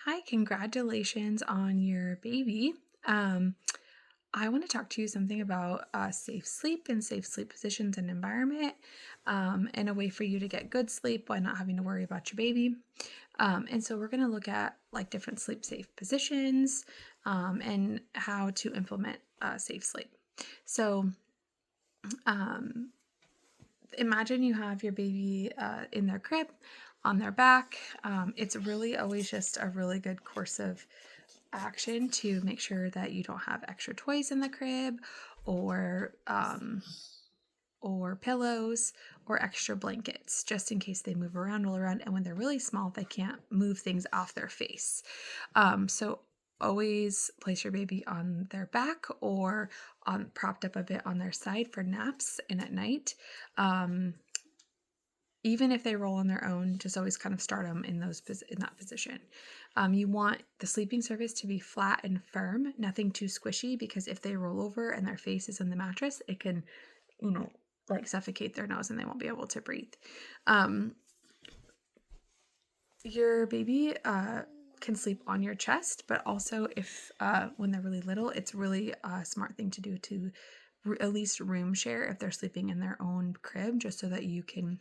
Hi, congratulations on your baby. Um, I want to talk to you something about safe sleep and safe sleep positions and environment, and a way for you to get good sleep while not having to worry about your baby. And so we're going to look at like different sleep safe positions, and how to implement safe sleep. So um, imagine you have your baby in their crib on their back. It's really always just a really good course of action to make sure that you don't have extra toys in the crib or or pillows or extra blankets just in case they move around, roll around, and when they're really small they can't move things off their face. So always place your baby on their back or on propped up a bit on their side for naps and at night. um, Even if they roll on their own, just always kind of start them in that position. You want the sleeping surface to be flat and firm, nothing too squishy, because if they roll over and their face is in the mattress, it can, you know, like suffocate their nose and they won't be able to breathe. Um, your baby can sleep on your chest, but also if when they're really little, it's really a smart thing to do to at least room share if they're sleeping in their own crib, just so that you can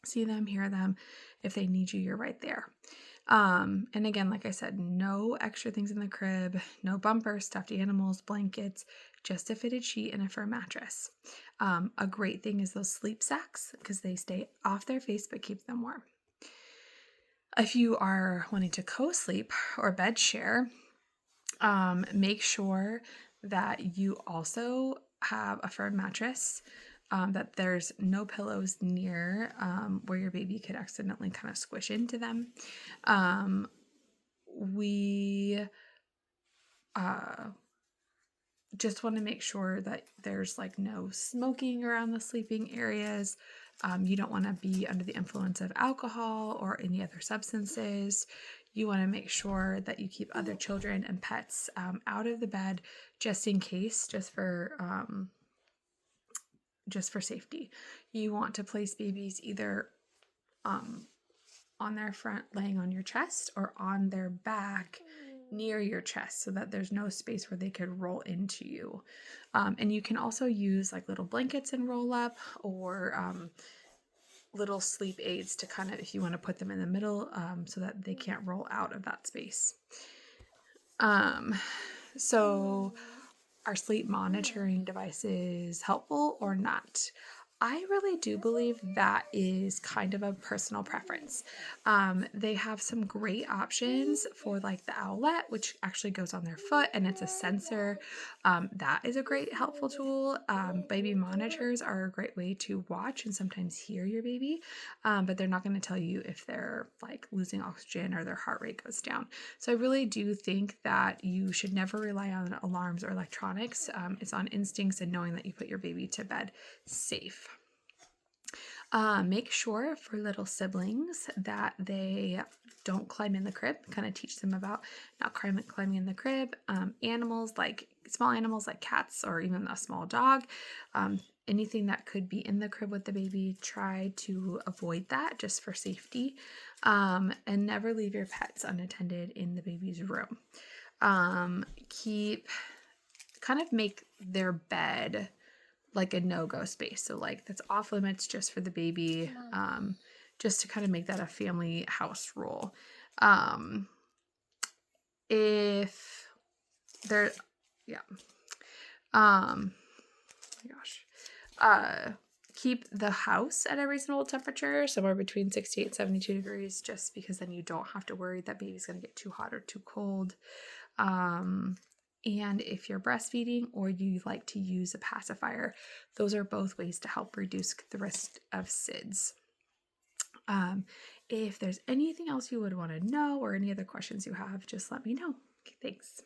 see them, hear them. If they need you, you're right there. And again, like I said, no extra things in the crib, no bumpers, stuffed animals, blankets, just a fitted sheet and a firm mattress. A great thing is those sleep sacks because they stay off their face but keep them warm. If you are wanting to co-sleep or bed share, make sure that you also have a firm mattress, that there's no pillows near where your baby could accidentally kind of squish into them. We uh, just want to make sure that there's like no smoking around the sleeping areas. You don't want to be under the influence of alcohol or any other substances. You want to make sure that you keep other children and pets out of the bed, just in case, just for safety. You want to place babies either um, on their front, laying on your chest, or on their back near your chest so that there's no space where they could roll into you. And you can also use like little blankets and roll up, or little sleep aids to kind of, if you want to put them in the middle, so that they can't roll out of that space. Um, so are sleep monitoring devices helpful or not? I really do believe that is kind of a personal preference. They have some great options for like the Owlet, which actually goes on their foot and it's a sensor. That is a great helpful tool. Baby monitors are a great way to watch and sometimes hear your baby, but they're not going to tell you if they're like losing oxygen or their heart rate goes down. So I really do think that you should never rely on alarms or electronics. It's on instincts and knowing that you put your baby to bed safe. Make sure for little siblings that they don't climb in the crib. Kind of teach them about not climbing in the crib. Animals like small animals like cats or even a small dog. Anything that could be in the crib with the baby, try to avoid that just for safety. And never leave your pets unattended in the baby's room. Keep kind of make their bed like a no-go space. So like that's off limits just for the baby, just to kind of make that a family house rule. Um, if there, yeah. My gosh. Keep the house at a reasonable temperature, somewhere between 68 and 72 degrees, just because then you don't have to worry that baby's going to get too hot or too cold. And if you're breastfeeding or you like to use a pacifier, those are both ways to help reduce the risk of SIDS. If there's anything else you would want to know or any other questions you have, just let me know. Okay, thanks.